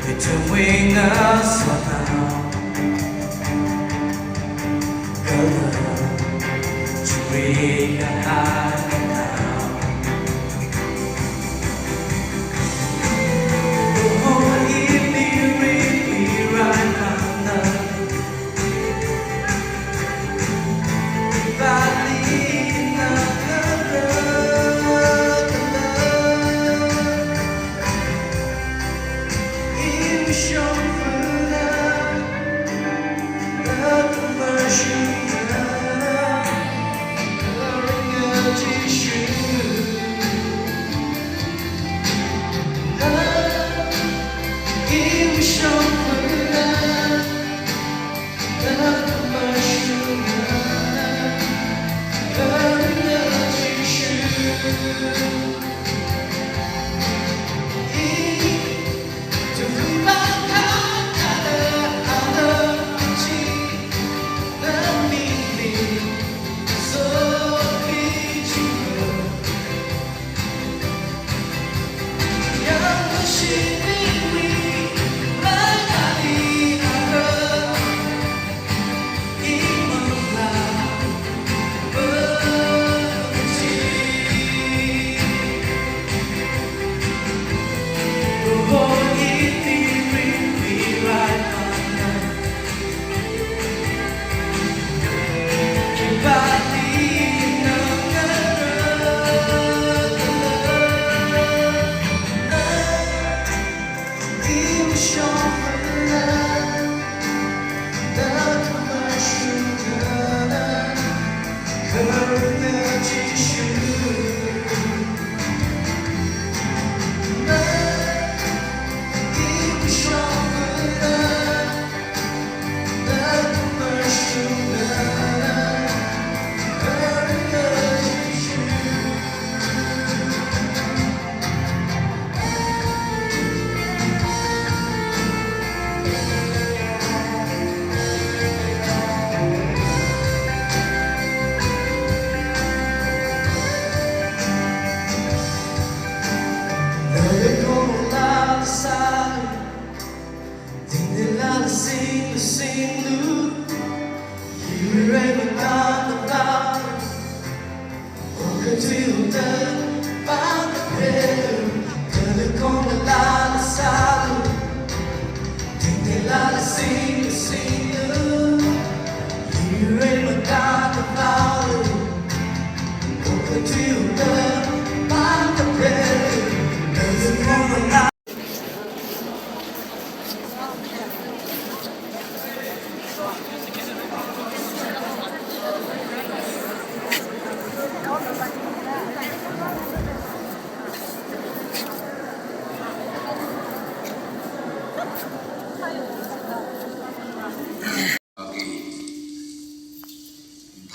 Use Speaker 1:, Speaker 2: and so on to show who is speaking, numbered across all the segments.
Speaker 1: Between us for now, color to bring a high now. Oh, if you really right my love, if I leave if you show for love, the commercial.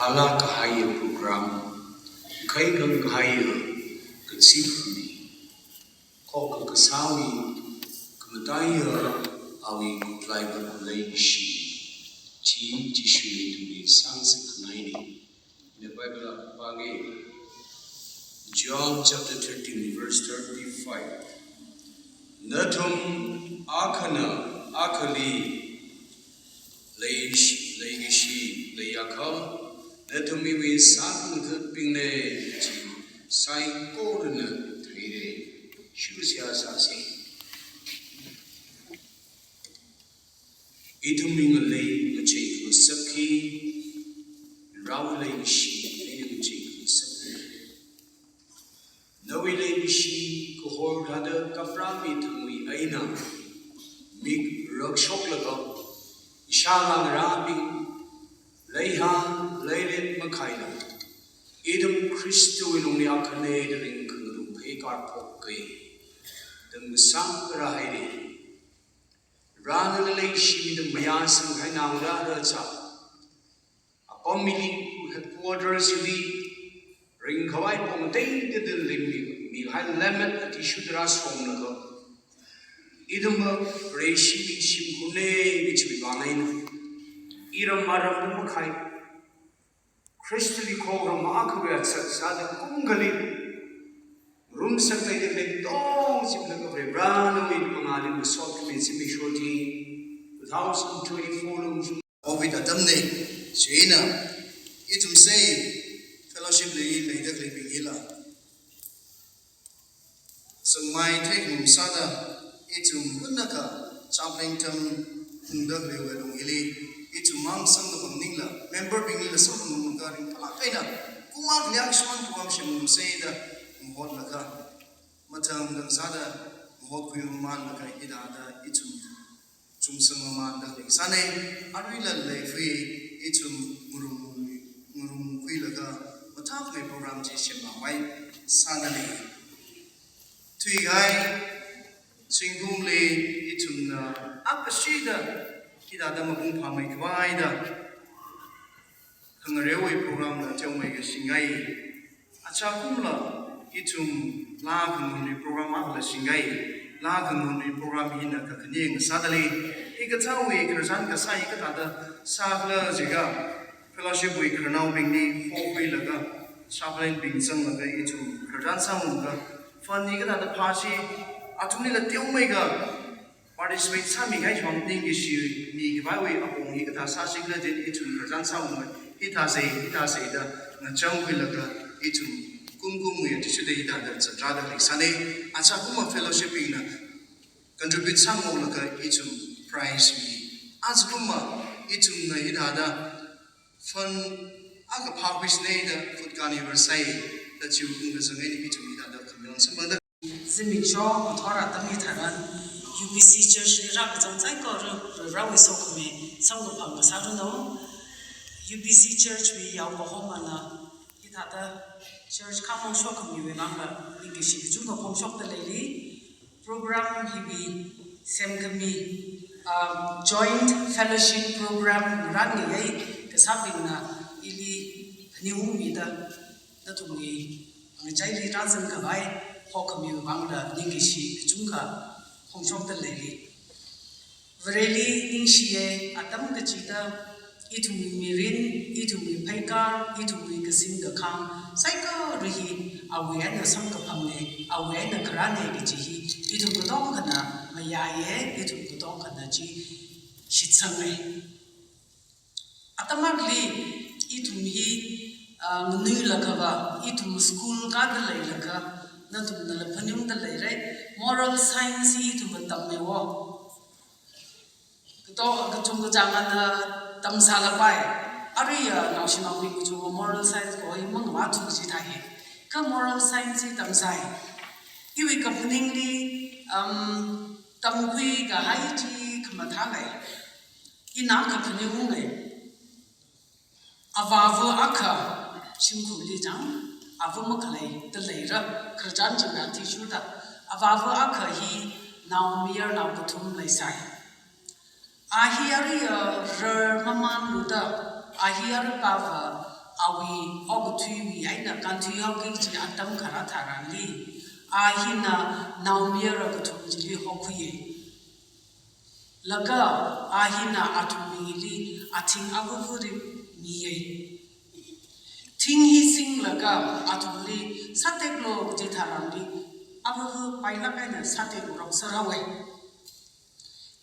Speaker 2: Hala kahaya program, kai gang kahaya kecil kok kesawi kemetaya awi kutlai berkulai isi ci cishui tuli sang sekenai ini. In the Bible pagi John chapter 13 verse 35. Natum akana akali leigishi leiakal natum iwi sang kepingne ci sai korna thaire shusya sasi ituming lei ngachei kusakhi raw leigishi lei ngachei kusakhi nawi leigishi kohor hada kaprami thangwi aina mig rakshok laga ishalang rabing leihan leilet makhaina idum Christo ilung yakane ring kangru phekar phokai dang sang rahaire rana lei shimi dum maya sang haina ra cha apomili headquarters li ring khawai pong dei de limmi mi hai lemon ati shudra som naga idum reshi shim kune bichu bangaina iram maram makhai Christly Kogram Akawat Sada Kungali Room Sakai the Dong Simple Brano in Mangalim Salt Mitsubishi 2024
Speaker 3: Ovid Adamne China Itum say fellowship lay the living hilla. So my take Sada Itum Unaka Chaplington Hundalum Hilly Itum Mam Sam of Ningla member being the Sopum Garin Palapena Kumak Yaksman to Amsham say the Mhodlaka Matam Sada Mhodkuman Laka Hidada Itum Chumsamaman the Sane Arvila Lefi Itum Murum Quilaga Matapme program Jishima White Sanali Twigai Singumli Itum Apashida Hidada Mabum Pamai Vaida Hangarewe program that Telmega Singai Achakumla Itum Lagununi program Akla Singai Lagununi program Hina Kakaning Sadali Ikatawi Krazan Kasai Katata Sabla Ziga Fellowship with Kernau Bingni Four Laga Chaplain Bingsang Laga Itum Krazan Samunga Funny Katata Pashi Atumila Tilmega Participate Sami Gaichon Ningishi Ni Giveaway upon Hikata Sashigla did Itum Krazan Samunga Hitase the Nachang Villaga Itum Kumkum Tishude that Sadrada Sane and Sakuma Fellowship in contribute some Molaka Itum prize me. Azguma Itum Nahidada Fun Aka Publish Nada Futkani Versailles that you can resonate Itum Hidada Commune. Some other
Speaker 1: Zimicho Tora Tamitaran UBC Church Rakazan Psycho Rawi Sokome Sango Panga Saruno UBC Church we Yawahomana Hitata Church Kamon Shokum Yanga English Juno Pom Shop the Lady Program Hibi Semgami Joint Fellowship Program Rangi Kasabina Ili Niumida Natumi Jai Ransom Kavai Hokam Bangla English Junka Pom Shop the Lady Vreli Ningshie Atam Kachita Itumi Mirin, Itumi Paikar, Itumi Kasinga Kang, Saika Rihi, Awena Sankapamne, Awena Karane Gichi, Itukudongana, Mayaye, Itukudongana Ji, Shitsame. Atamagli, Itumi Nulakava, Itum School Gadale Laka, Natum the Lapanum the Lere, Moral Science Itumatameo. Kutunga Tamsalapai, Aria, National League Moral Science or Mangatu Sitahi. Come moral science Tamsai. Iwi Kapuningli, Tamqui, Gahaiti, Kamatale. Inaka Puningue. Avavu Aka, Shimku Lijang, Avumakale, the later, Krajan Jagati Shuta. Avavu Aka, he now mere now the tomb lay side. Ahiari Maman Luda, Ahiari Bava, Awi, Ogutui, Aina, Kantuyogi, Atam Karatarandi, Ahina, Naumira Gatumji Hokuye. Laga, Ahina Atumili, Ating Aburi Niye. Ting he sing Laga, Atumli, Sateglo Jitarandi, Abu Pailakana, Sateg Roxarawe.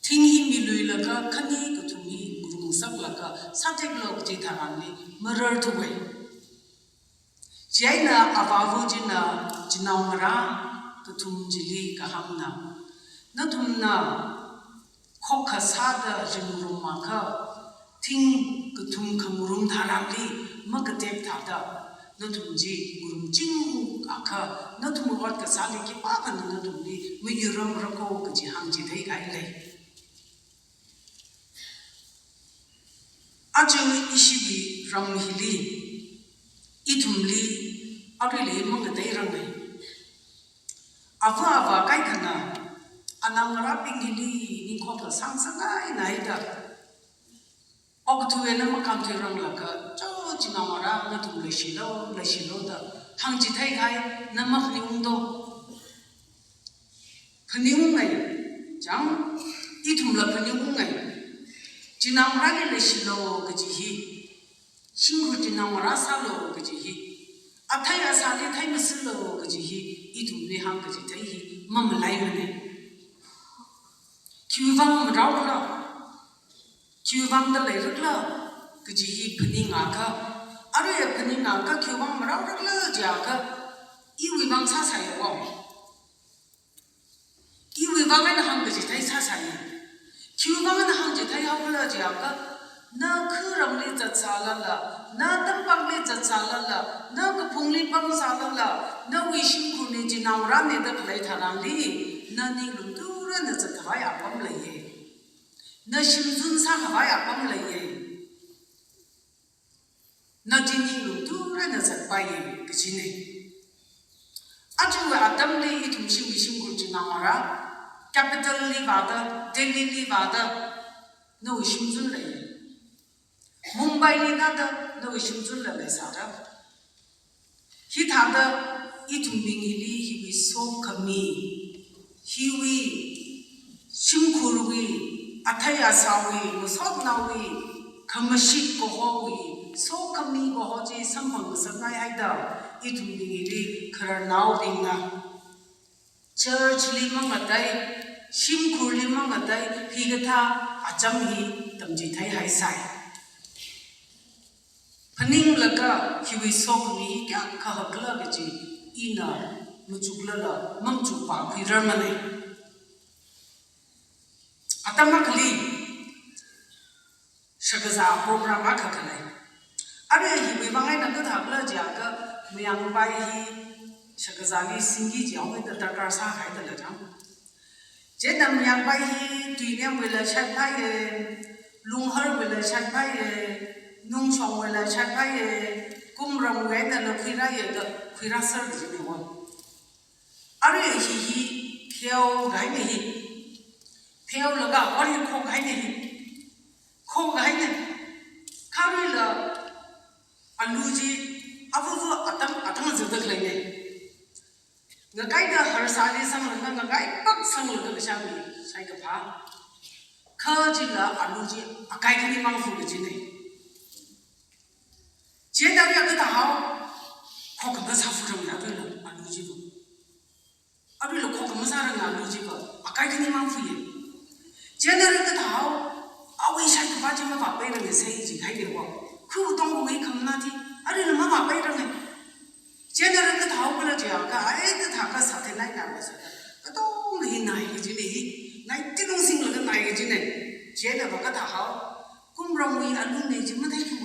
Speaker 1: Ting he miluilaka, Kani Kutumi, Guru Sablaka, Sateglo Jitarandi, Mirror to way. Jaina Avavujina, Jinamara, Kutum Jili Kahamna, Natumna, Kokasada Jimurumaka, Ting Kutum Kamurum Tarandi, Makatek Tata, Natumji, Gurum Jing Aka, Natum what Kasali Kipaka, Natumbi, Muyuram Rako, Kajihanji, take I lay. Ajung Ishibi from Hili, Itumli, Arile Mongaderange. Ava Kaikana, Anang rapping Hili, Nicola Sansanga, Naida. Ogtuena Makanti Ranglaka, Jo Jinamara, Natum Leshilo, Leshiloda, Hangjitai, Namaki Undo. Paniungai, Jang, Itumla Paniungai. Jinamrani Leshilo Gajihi, 辛苦的那我拉萨罗个就伊，啊太阳萨的太没事罗个就伊，一土内行个就太伊，妈妈来么呢？秋风么着了，秋风的来热了，个就伊盆里牙个，阿瑞盆里牙个秋风么着热了，这个，以为帮啥才有哦？以为帮俺那行个就太啥才有？秋风俺那行就太好了，这个。那可让你在啥了？那等帮你在啥了？那个碰你帮啥了？那微信库你就拿我让你的来他那里，那你弄多了那在他呀帮来耶，那心中啥他呀帮来耶，那今年弄多了那在白耶个今年，啊就阿当你一同心微信库就拿我让 ，capital 里话的 ，Delhi 里话的，那微信中来。Mumbai ni nada no ishimzun la lesara. He tada itumbing ili hiwi so kami. Hiwi shimkurwi ataya sawi musot nawi kamashik kohowi so kami kohoji sampang sangai haida itumbing ili karanau binga. Church lima ngadai shimkur lima ngadai higata ajam hi tamji thai hai sai. Paning laga hiwi sok mi kya kahagla gaji ina muchugla la mamchupa piramane atama kali shagaza program akakalai are hiwi bangai naga thagla jaga myang bai hi shagaza ni singi jawe da takar sa hai da la jam je nam myang bai hi tuinyam wela chat bai lunghar wela chat bai nung song wala chat bai kum ram we da lo khira ye da khira sar ji ne wa are hi kheo gai ne hi kheo la ga ori kho gai ne hi kho gai ne khari la alu ji avu atam zadak lai ne nga kai da har sali sang la nga kai pak sang la ga sha mi sai ka pha kha ji la alu ji akai khani mang fu ji ne接到这个好，靠个么啥扶着那对了，啊路几个，啊对了，靠个么啥人啊路几个，啊该给你忙服耶。接到这个好，啊为啥个把这么把背人给生意就开给我，可我当我没看那天，啊对了么把背人呢？接到这个好不了这样个，哎这他个啥天来干个啥的，啊都没哪一个就呢，那这种性了个哪一个就呢？接到个他好，公让为啊路呢就没太多。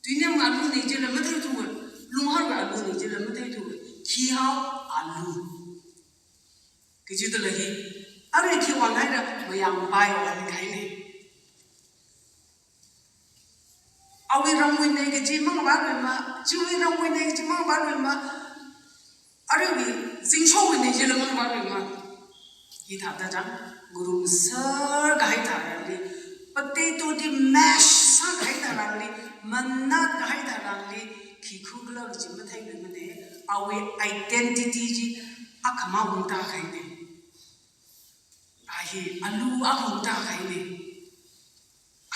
Speaker 1: दुनिया में आलू नहीं चले मत ही तो लुहार में आलू नहीं चले मत ही तो खियाओ आलू किसी तो लगी अरे खियाओ नहीं ना मैं यहाँ बाय वाले खाई नहीं अभी रंगुई नहीं कि चिमंग बार में माँ चिमंग रंगुई नहीं कि चिमंग बार में माँ अरे भी जिंशो में नहीं चले मंग बार में माँ ये था ता गुरु सर गाय था रंगी potato di mash sa khai da rangli manna khai da rangli khikhugla ji ma thai le mane awe identity ji akama hungta khai ne ahi alu a hungta khai ne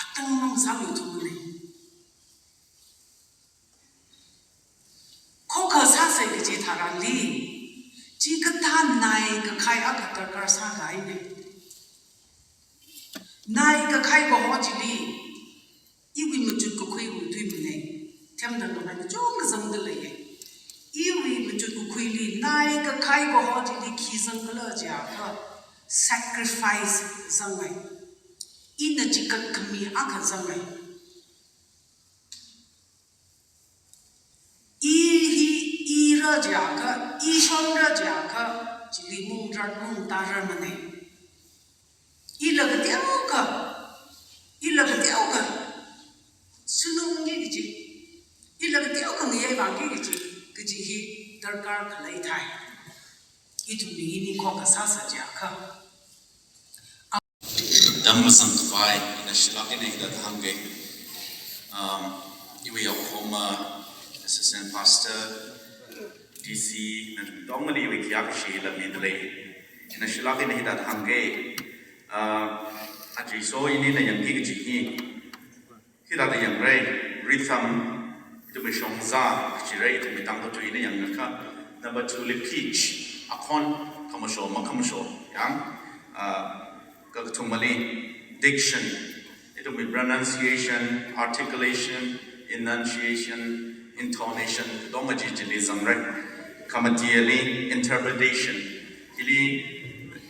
Speaker 1: atang mang sa mi thu ne khokha sa sai ke ji tha rangli ji ka ta nai ka khai a ka tar kar sa gai ne nai ka khai ko ho ji li i wi mu chut ko khoi wu tui mu ne them da no na chong ka zang da le ye i wi mu chut ko khoi li nai ka khai ko ho ji li khi zang ka la ja ka sacrifice zang ngai i na ji ka kami a ka zang ngai i hi i ra ja ka i shon ra ja ka ji li mung ra mung ta ra ma ne 이러게 떼어가 수능이지 이러게 떼어가 내 방기지 그지 히 더갈 클레이 타이 이tum이 코가 사사자카
Speaker 4: Dhammasam vai in a shlakine that hange iwe Oklahoma assistant pastor DC and normally we kiakshi la midle in a shlakine that hange aji so ini na yang ki ji hi hila da yang rai rhythm itu me shongza chire itu me tang tu ini yang nak number 2 le pitch akon kamasho makamasho yang katumali diction itu me pronunciation articulation enunciation intonation domaji jili zamre kamatiali interpretation hili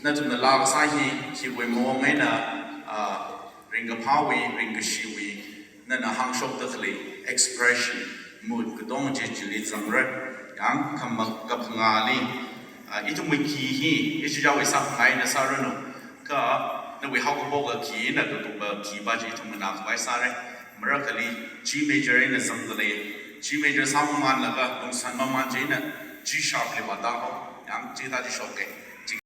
Speaker 4: natum na lag sahi hi we mo mena ringa pawi ringa shiwi nana hangshok dakli expression mood domaji jili zamre yang kamak kapangali itu me ki hi itu jawi sa ngai na sarano ka na we how ko ga ki na ko ba ki ba ji tu na vai sare Merakali G major in assembly G major saman laga dong san maman jina G sharp le bata ho yang jita ji shoke